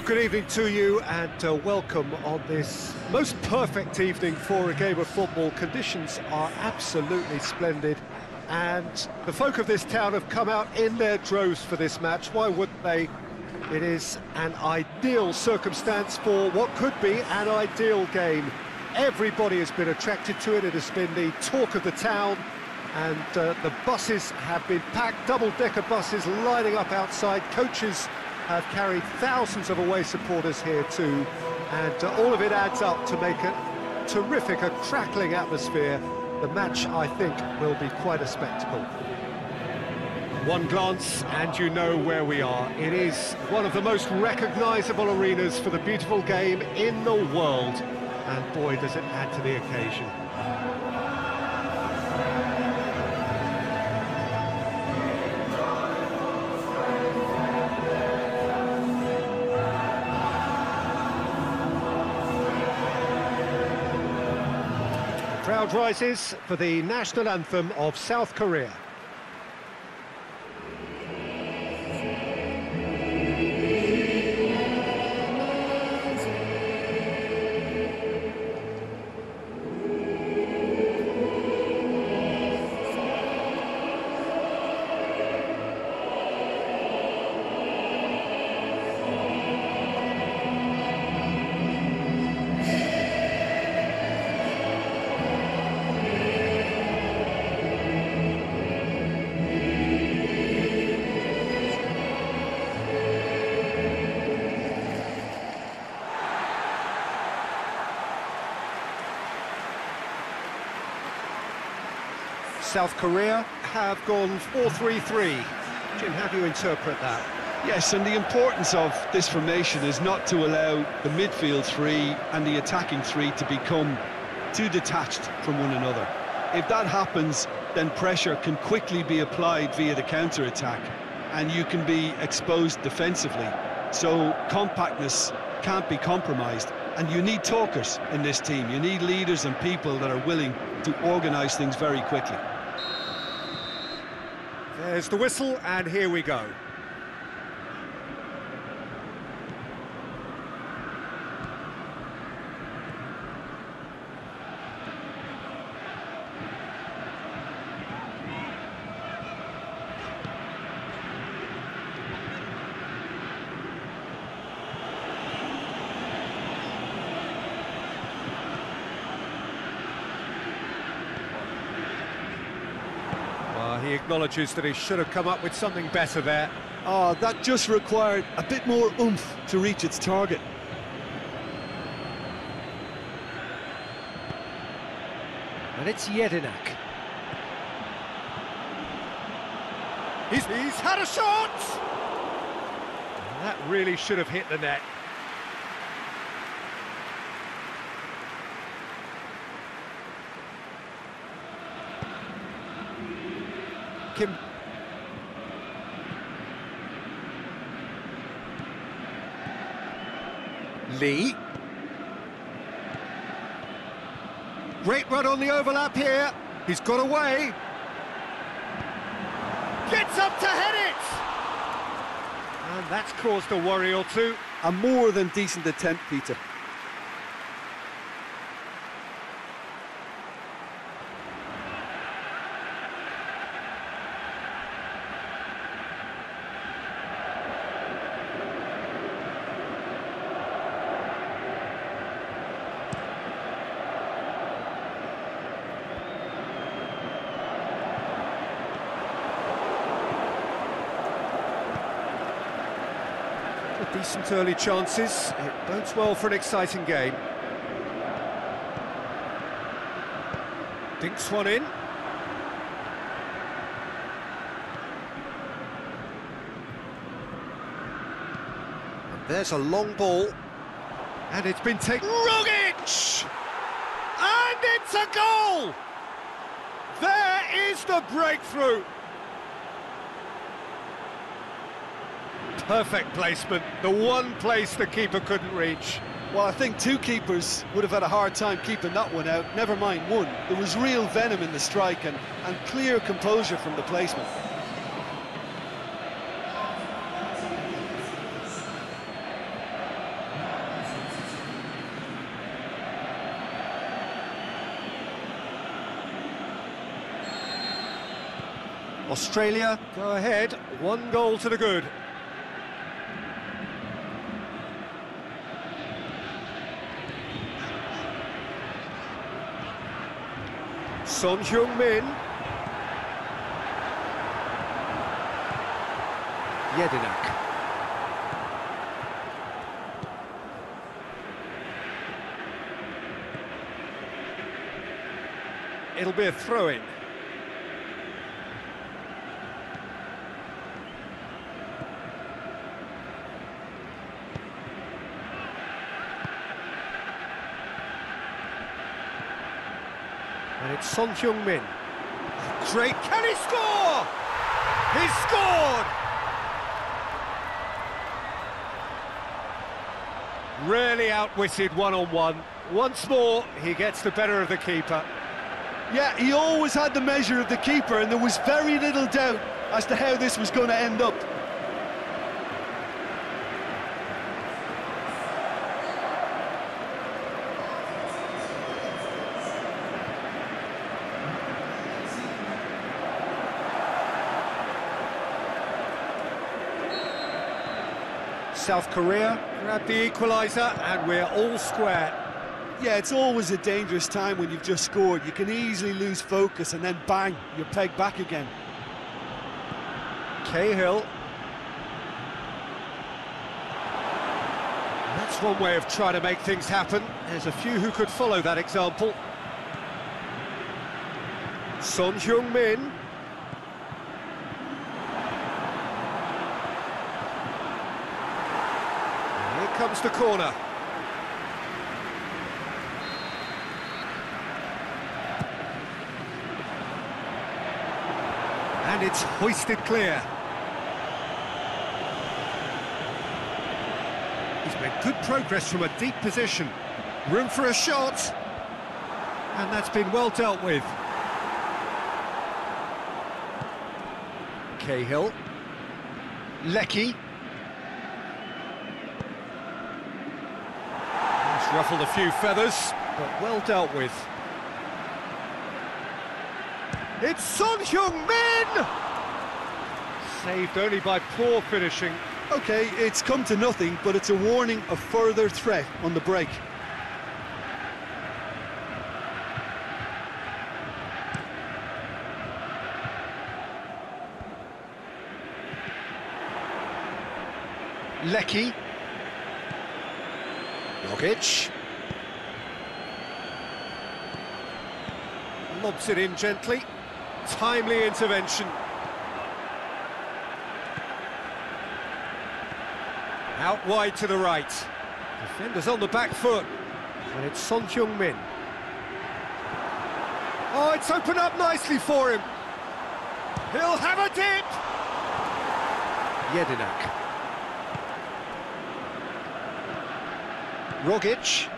good evening to you and welcome on this most perfect evening for a game of football. Conditions are absolutely splendid and the folk of this town have come out in their droves for this match. Why wouldn't they? It is an ideal circumstance for what could be an ideal game. Everybody has been attracted to it. It has been the talk of the town, and the buses have been packed, double-decker buses lining up outside. Coaches have carried thousands of away supporters here too, and all of it adds up to make a terrific, a crackling atmosphere. The match, I think, will be quite a spectacle. One glance and you know where we are. It is one of the most recognisable arenas for the beautiful game in the world, and boy does it add to the occasion. Crowd rises for the national anthem of South Korea. South Korea have gone 4-3-3. Jim, how do you interpret that? Yes, and the importance of this formation is not to allow the midfield three and the attacking three to become too detached from one another. If that happens, then pressure can quickly be applied via the counter-attack, and you can be exposed defensively. So compactness can't be compromised, and you need talkers in this team. You need leaders and people that are willing to organise things very quickly. There's the whistle, and here we go. He acknowledges that he should have come up with something better there. Oh, that just required a bit more oomph to reach its target. And it's Jedinak. He's had a shot! And that really should have hit the net. Kim. Lee. Great run on the overlap here. He's got away. Gets up to head it! And that's caused a worry or two. A more than decent attempt, Peter. Decent early chances. It bodes well for an exciting game. Dinks one in. And there's a long ball. And it's been taken. Rogic! And it's a goal! There is the breakthrough. Perfect placement, the one place the keeper couldn't reach. Well, I think two keepers would have had a hard time keeping that one out, never mind one. There was real venom in the strike and clear composure from the placement. Australia go ahead, 1 goal to the good. Son Heung-min. Jedinak. It'll be a throw-in. And it's Son Heung-min. Great, can he score? He scored! Really outwitted one-on-one. Once more, he gets the better of the keeper. Yeah, he always had the measure of the keeper, and there was very little doubt as to how this was going to end up. South Korea grab the equaliser, and we're all square. Yeah, it's always a dangerous time when you've just scored. You can easily lose focus and then bang, you're pegged back again. Cahill. That's one way of trying to make things happen. There's a few who could follow that example. Son Heung-min. Here comes the corner. And it's hoisted clear. He's made good progress from a deep position. Room for a shot. And that's been well dealt with. Cahill. Leckie. He's ruffled a few feathers, but well dealt with. It's Son Heung-min! Saved only by poor finishing. OK, it's come to nothing, but it's a warning of further threat on the break. Leckie. Rogic. Lobs it in gently. Timely intervention. Out wide to the right. Defenders on the back foot. And it's Son Heung-min. Oh, it's opened up nicely for him. He'll have a dip. Jedinak. Rogic.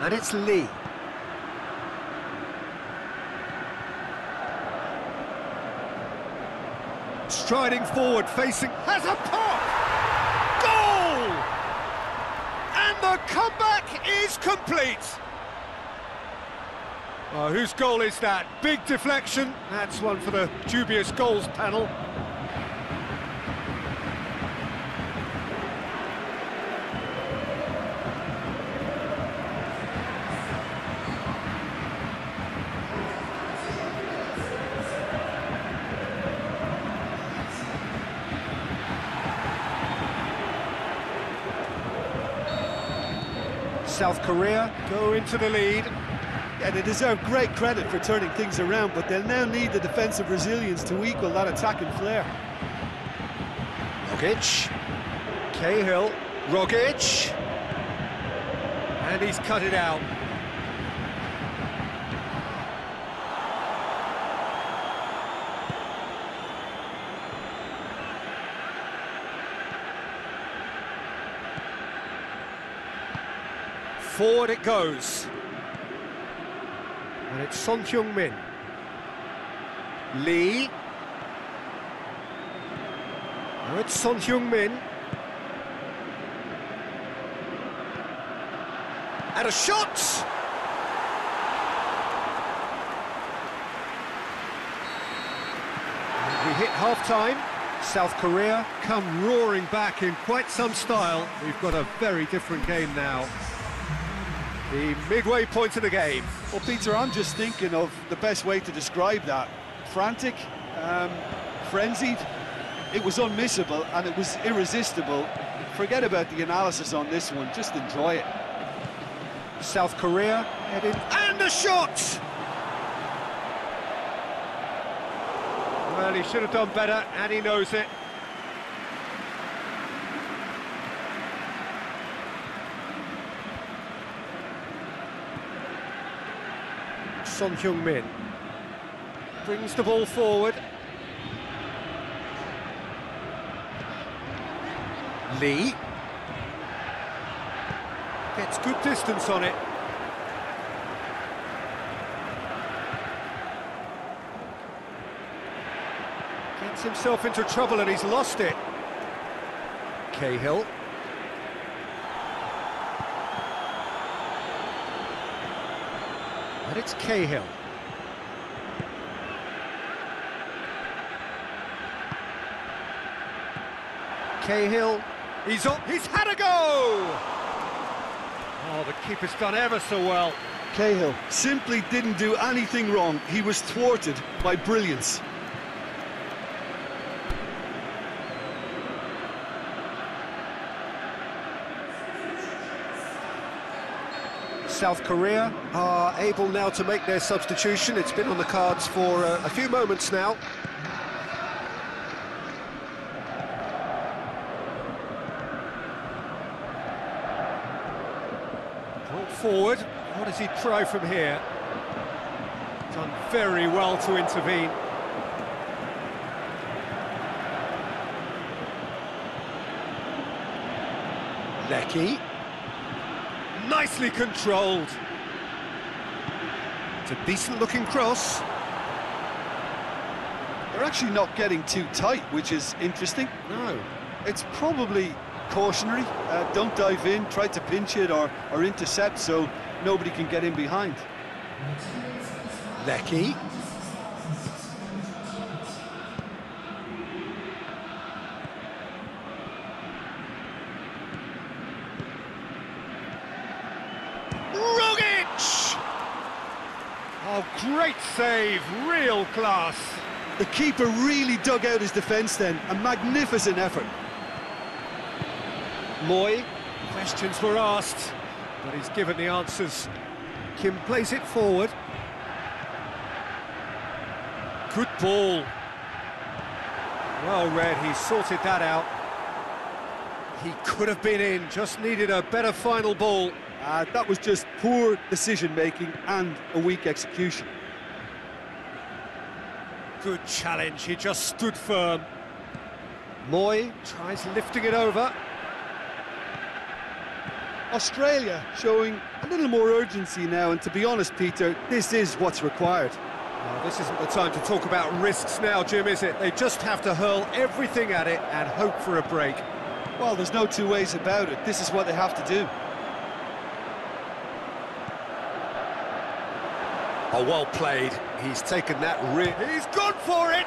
And it's Lee. Striding forward, facing, has a pop! Goal! And the comeback is complete! Oh, whose goal is that? Big deflection. That's one for the dubious goals panel. South Korea go into the lead. Yeah, they deserve great credit for turning things around, but they'll now need the defensive resilience to equal that attacking flair. Rogic. Cahill. Rogic. And he's cut it out. Forward it goes. And it's Son Heung-min. Lee. Now it's Son Heung-min. And a shot! We hit half-time. South Korea come roaring back in quite some style. We've got a very different game now. The midway point of the game. Well, Peter, I'm just thinking of the best way to describe that. Frantic, frenzied. It was unmissable and it was irresistible. Forget about the analysis on this one, just enjoy it. South Korea heading, and a shot! Well, he should have done better, and he knows it. Son Heung-min brings the ball forward. Lee gets good distance on it. Gets himself into trouble and he's lost it. Cahill. And it's Cahill. Cahill, he's had a go! Oh, the keeper's done ever so well. Cahill simply didn't do anything wrong. He was thwarted by brilliance. South Korea are able now to make their substitution. It's been on the cards for a few moments now. Brought forward. What does he try from here? Done very well to intervene. Lecky. Nicely controlled. It's a decent-looking cross. They're actually not getting too tight, which is interesting. No. It's probably cautionary. Don't dive in, try to pinch it or intercept so nobody can get in behind. Lecky. Oh, great save, real class. The keeper really dug out his defence then, a magnificent effort. Moy, questions were asked, but he's given the answers. Kim plays it forward. Good ball. Well read, he sorted that out. He could have been in, just needed a better final ball. That was just poor decision-making and a weak execution. Good challenge, he just stood firm. Moy tries lifting it over. Australia showing a little more urgency now, and to be honest, Peter, this is what's required. Well, this isn't the time to talk about risks now, Jim, is it? They just have to hurl everything at it and hope for a break. Well, there's no two ways about it. This is what they have to do. Oh, well played. He's taken that He's gone for it!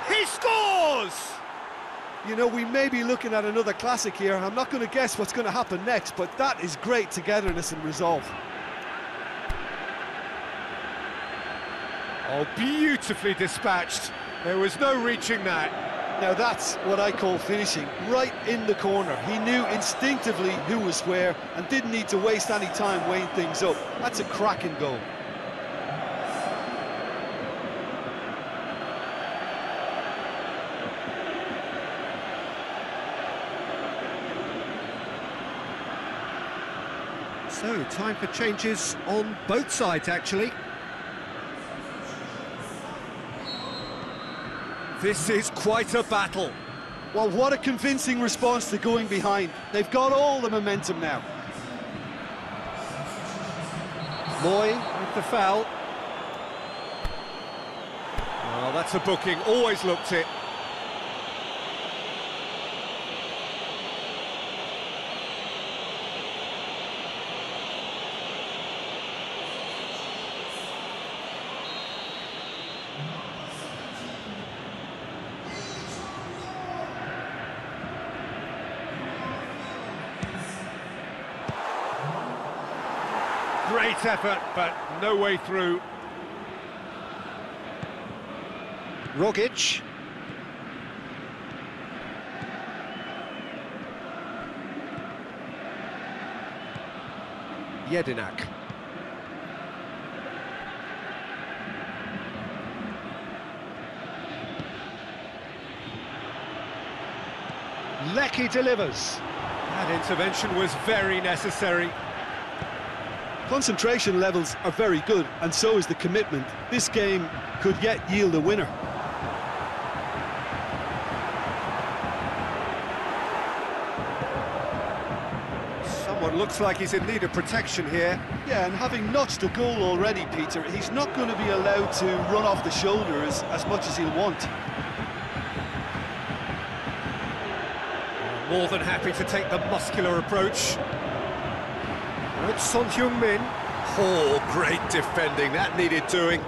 He scores! You know, we may be looking at another classic here. I'm not going to guess what's going to happen next, but that is great togetherness and resolve. Oh, beautifully dispatched. There was no reaching that. Now that's what I call finishing, right in the corner. He knew instinctively who was where and didn't need to waste any time weighing things up. That's a cracking goal. So, time for changes on both sides, actually. This is quite a battle. Well, what a convincing response to going behind. They've got all the momentum now. Moy with the foul. Well, that's a booking, always looked it. Great effort, but no way through. Rogic. Jedinak. Lecky delivers. That intervention was very necessary. Concentration levels are very good, and so is the commitment. This game could yet yield a winner. Someone looks like he's in need of protection here. Yeah, and having notched a goal already, Peter, he's not going to be allowed to run off the shoulder as much as he'll want. More than happy to take the muscular approach. It's Son Heung-min. Oh, great defending, that needed doing.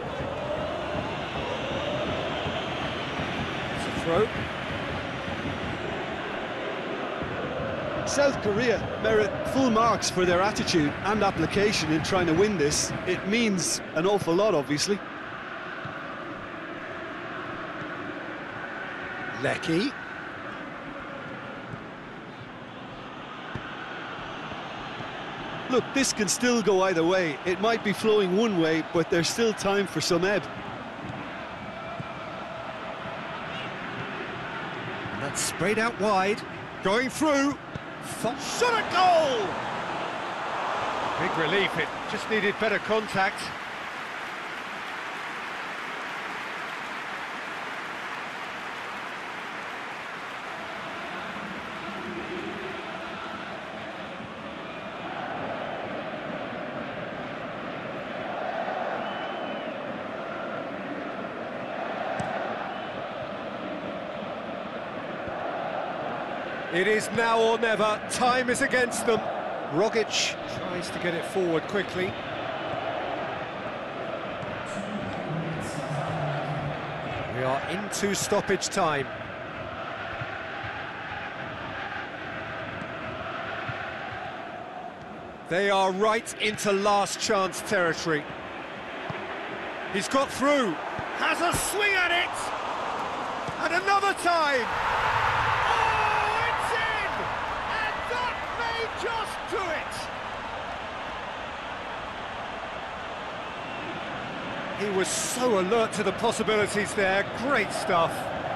It's a throw. South Korea merit full marks for their attitude and application in trying to win this. It means an awful lot, obviously. Lecky. Look, this can still go either way. It might be flowing one way, but there's still time for some ebb. And that's sprayed out wide. Going through. Shot a goal! Big relief, it just needed better contact. It is now or never. Time is against them. Rogic tries to get it forward quickly. We are into stoppage time. They are right into last chance territory. He's got through. Has a swing at it. And another time. Just do it! He was so alert to the possibilities there. Great stuff.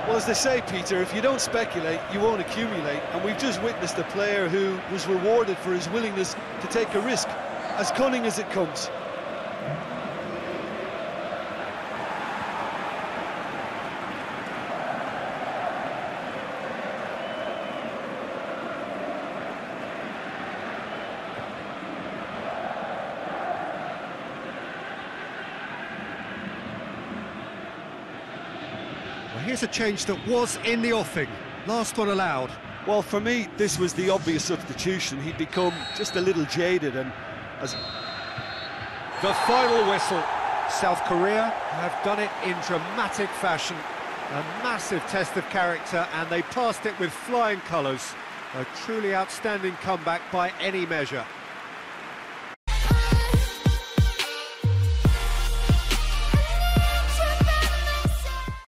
Well, as they say, Peter, if you don't speculate, you won't accumulate. And we've just witnessed a player who was rewarded for his willingness to take a risk, as cunning as it comes. Here's a change that was in the offing. Last one allowed. Well, for me, this was the obvious substitution. He'd become just a little jaded, and as the final whistle. South Korea have done it in dramatic fashion. A massive test of character, and they passed it with flying colours. A truly outstanding comeback by any measure.